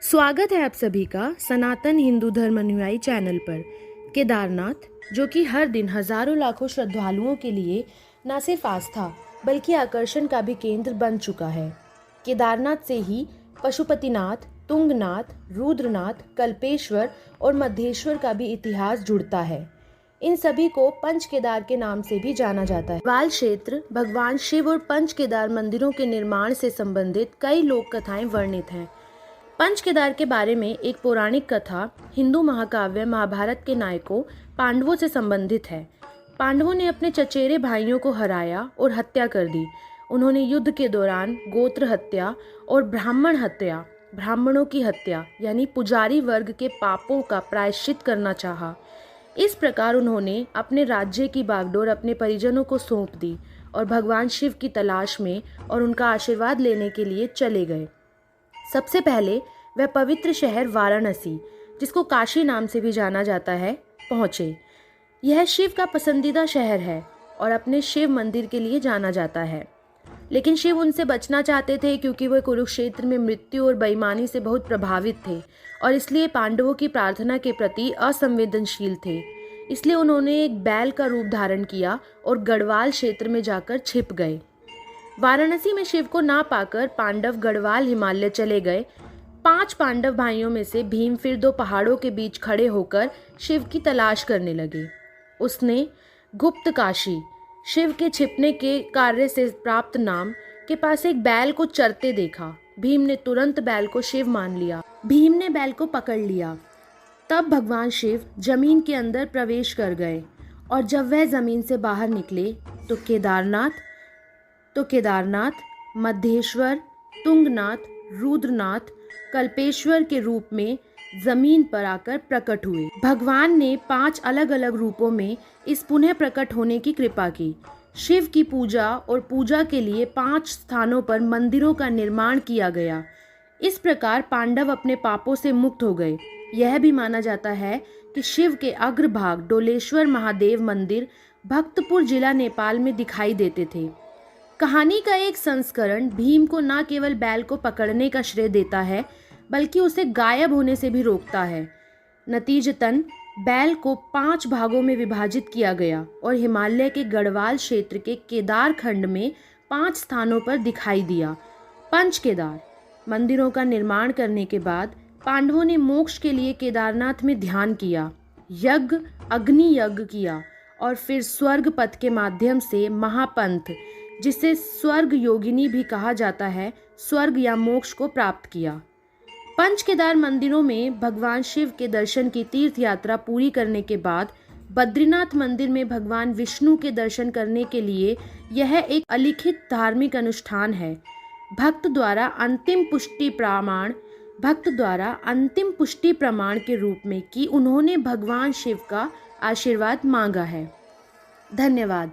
स्वागत है आप सभी का सनातन हिंदू धर्म अनुयायी चैनल पर। केदारनाथ, जो कि हर दिन हजारों लाखों श्रद्धालुओं के लिए न सिर्फ आस्था बल्कि आकर्षण का भी केंद्र बन चुका है। केदारनाथ से ही पशुपतिनाथ, तुंगनाथ, रुद्रनाथ, कल्पेश्वर और मद्धेश्वर का भी इतिहास जुड़ता है। इन सभी को पंच केदार के नाम से भी जाना जाता है। गढ़वाल क्षेत्र भगवान शिव और पंच केदार मंदिरों के निर्माण से संबंधित कई लोक कथाएं वर्णित हैं। पंच केदार के बारे में एक पौराणिक कथा हिंदू महाकाव्य महाभारत के नायकों पांडवों से संबंधित है। पांडवों ने अपने चचेरे भाइयों को हराया और हत्या कर दी। उन्होंने युद्ध के दौरान गोत्र हत्या और ब्राह्मणों की हत्या यानी पुजारी वर्ग के पापों का प्रायश्चित करना चाहा। इस प्रकार उन्होंने अपने राज्य की बागडोर अपने परिजनों को सौंप दी और भगवान शिव की तलाश में और उनका आशीर्वाद लेने के लिए चले गए। सबसे पहले वह पवित्र शहर वाराणसी, जिसको काशी नाम से भी जाना जाता है, पहुँचे। यह शिव का पसंदीदा शहर है और अपने शिव मंदिर के लिए जाना जाता है। लेकिन शिव उनसे बचना चाहते थे क्योंकि वह कुरुक्षेत्र में मृत्यु और बेईमानी से बहुत प्रभावित थे और इसलिए पांडवों की प्रार्थना के प्रति असंवेदनशील थे। इसलिए उन्होंने एक बैल का रूप धारण किया और गढ़वाल क्षेत्र में जाकर छिप गए। वाराणसी में शिव को ना पाकर पांडव गढ़वाल हिमालय चले गए। 5 पांडव भाइयों में से भीम फिर 2 पहाड़ों के बीच खड़े होकर शिव की तलाश करने लगे। उसने गुप्त काशी, शिव के छिपने के कार्य से प्राप्त नाम, के पास एक बैल को चरते देखा। भीम ने तुरंत बैल को शिव मान लिया। भीम ने बैल को पकड़ लिया। तब भगवान शिव जमीन के अंदर प्रवेश कर गए और जब वह जमीन से बाहर निकले तो केदारनाथ, मद्धेश्वर, तुंगनाथ, रुद्रनाथ, कल्पेश्वर के रूप में जमीन पर आकर प्रकट हुए। भगवान ने 5 अलग अलग रूपों में इस पुनः प्रकट होने की कृपा की। शिव की पूजा और पूजा के लिए 5 स्थानों पर मंदिरों का निर्माण किया गया। इस प्रकार पांडव अपने पापों से मुक्त हो गए। यह भी माना जाता है कि शिव के अग्रभाग डोलेश्वर महादेव मंदिर भक्तपुर जिला नेपाल में दिखाई देते थे। कहानी का एक संस्करण भीम को न केवल बैल को पकड़ने का श्रेय देता है बल्कि उसे गायब होने से भी रोकता है। नतीजतन बैल को 5 भागों में विभाजित किया गया और हिमालय के गढ़वाल क्षेत्र के केदार खंड में 5 स्थानों पर दिखाई दिया। पंच केदार मंदिरों का निर्माण करने के बाद पांडवों ने मोक्ष के लिए केदारनाथ में ध्यान किया, अग्नि यज्ञ किया और फिर स्वर्ग पथ के माध्यम से महापंथ, जिसे स्वर्ग योगिनी भी कहा जाता है, स्वर्ग या मोक्ष को प्राप्त किया। पंच केदार मंदिरों में भगवान शिव के दर्शन की तीर्थ यात्रा पूरी करने के बाद बद्रीनाथ मंदिर में भगवान विष्णु के दर्शन करने के लिए यह एक अलिखित धार्मिक अनुष्ठान है। भक्त द्वारा अंतिम पुष्टि प्रमाण के रूप में कि उन्होंने भगवान शिव का आशीर्वाद मांगा है। धन्यवाद।